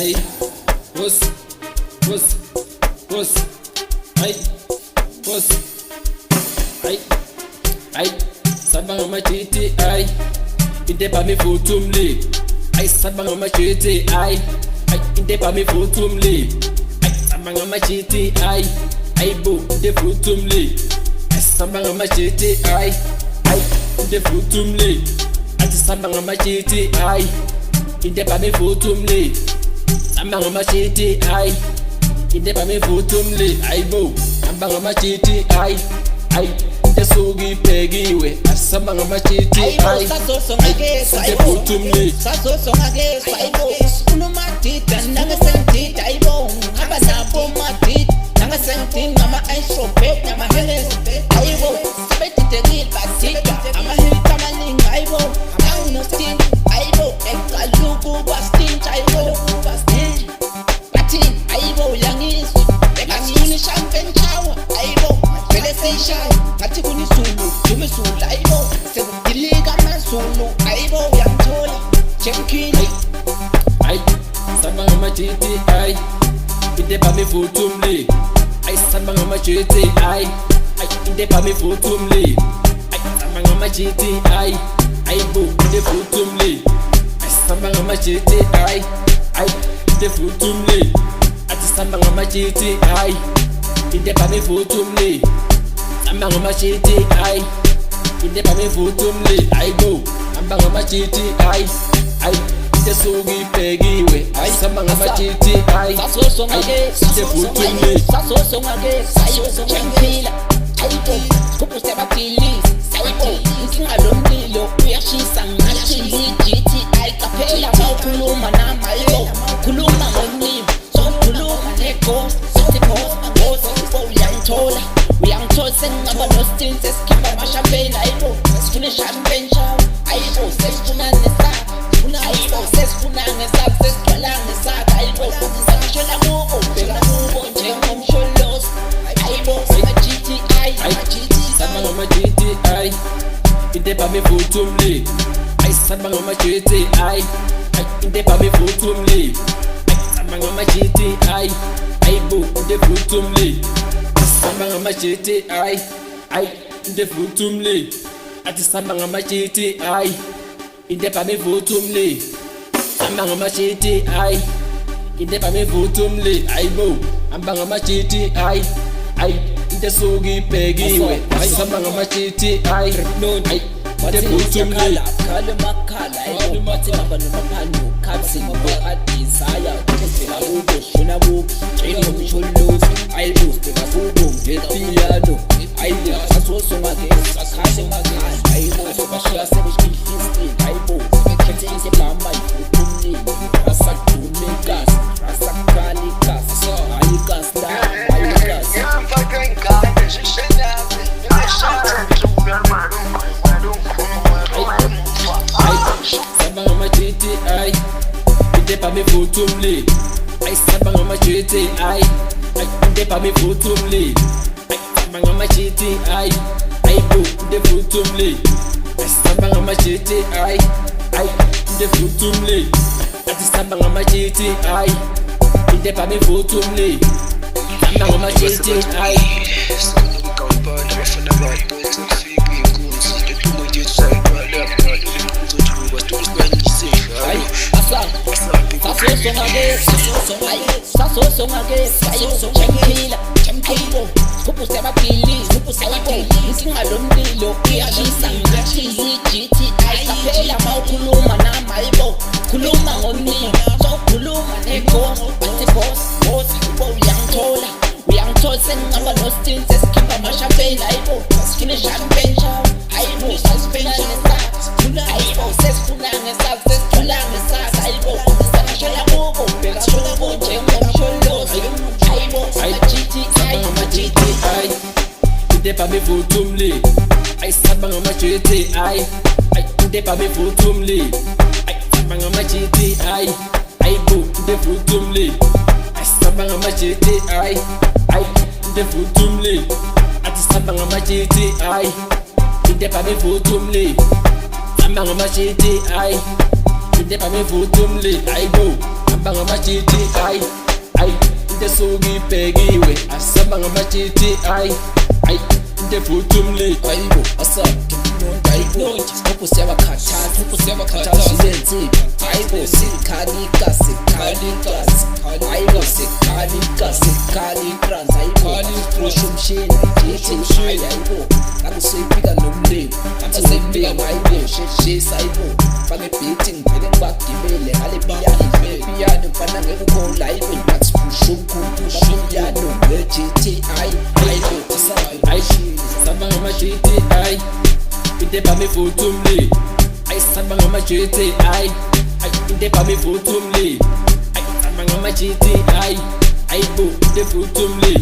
Ay, puss, puss, puss. Ay, puss. Ay, sabang amachiti. Ay, idepa mi futumli. Ay, sabang amachiti. Ay, idepa mi futumli. Ay, sabang amachiti. Ay, bu ide futumli. Ay, sabang amachiti. Ay, ide futumli. Ay, sabang amachiti. Ay, idepa mi futumli. Sabang amachiti. Ay, idepa mi futumli. Ay, bu sabang amachiti. Ay, sugi pegiwe asamba ngamachiti ay sasosongake sayibutumli sasosongake sayibo unomatita nangasentita ayibo abanapo matita nangasentita ama aishope nama heles ayibo sabetitekile basita ama hilita maningi ayibo awunostin ayibo ekaluku bastin ayibo bathi ayibo yangiswa ekasuni champagne shower ayibo vele seyishaya ngathi kunisulu dumisulu ayibo sekudilika amazulu ayibo uyangithola jemkhini samba ngamachiti idepa mifutumli samba ngamachiti idepa mifutumli samba ngamachiti bu idefutumli samba ngamachiti idefutumli ati samba ngamachiti idepa mifutumli samba ngamachiti idepa mifutumli ayibo amba ngamachiti ide sugi pegiwe samba ngamachiti sasosongake idefutumli sasosongake sayosongempila ayibo kupuse baphilisi ayibo inkinga lomlilo uyashisa ngathi yijithi ayikaphela mawukhuluma nami ayibo khuluma ngomlilo sokhuluma neghost uyangithola sengingaba nostin sesikhipha amashampeni ayibo sesifuna ishampeni shawo ayibo sesifuna nesakho ayibo sesifuna ngesakho sesigcwala ngesakho ayibo sangishola kubo bheka kubo njengomsholozi ayibo ama-GTI samba ngamachiti idepa mifutumli samba ngamachiti idepa mifutumli samba ngamachiti bu idefutumli samba ngamachiti idefutumli ati samba ngamachiti idepa mifutumli samba ngamachiti idepa mifutumli ayibo amba ngamachiti ide sugi pegiwe samba ngamachiti idefutumli khala makhala ayibo bathi baba nomaphandu kapsi adesire kufika kubo shona kubo njengomsholozi ayibo sibheka kubo ngepiyano ayibo sasosongake sakhale makhala ayibo sobashiya sebeshifisini ayibo sebekhethe isebhamba ifutumlini asakhulumekasi asakhalikasi ayikasi la ayikasi samba ngamachiti idepa mifutumli samba ngamachiti idepa mifutumli samba ngamachiti bu idefutumli samba ngamachiti idefutumli ati samba ngamachiti idepa mifutumli samba ngamachiti sasosongake sayosongempila ayibo kupuse baphilisi ayibo inkinga lomlilo uyashisa ngathi yijithi ayikaphela mawukhuluma nami ayibo khuluma ngomlilo sokhuluma neghost bathi boss uyangithola sengingaba nostin sesikhipha amashampeni ayibo sesifuna ishampeni shawo ayibo sesifuna nesakho ayibo sesifuna ngesakho sesifuna ngesakho ayibo sangishola kubo bheka kubo njengomsholozi ayibo ngamachiti idepa mifutumli samba ngamachiti idepa mifutumli samba ngamachiti bu idefutumli samba ngamachiti idefutumli ati samba ngamachiti idepa mifutumli samba ngamachiti idepa mifutumli ayibo asihamba ngama-GTI, ayi into esuke ibhekiwe, asihamba ngama-GTI, ayi into efuthumile. Ayibo asakinonda ayibo Skopho siyabakhathaza Zilenziphi ayibo sikhalika Ayibo sikhalika ayibo Usho umshini jithi ayibo Akuseyifika nomlilo Aseyifika ayibo sheshisa ayibo Fake beating ngivele ngibagibele ngale piyano mfana ngeke ukhola ayibo Bathi usho umkhulu piyano nge-GTI ayibo Sihamba ngama-GTI, into ebhame ifuthumile. Sihamba ngama-GTI, into ebhame ifuthumile. Sihamba ngama-GTI, ayibo into efuthumile.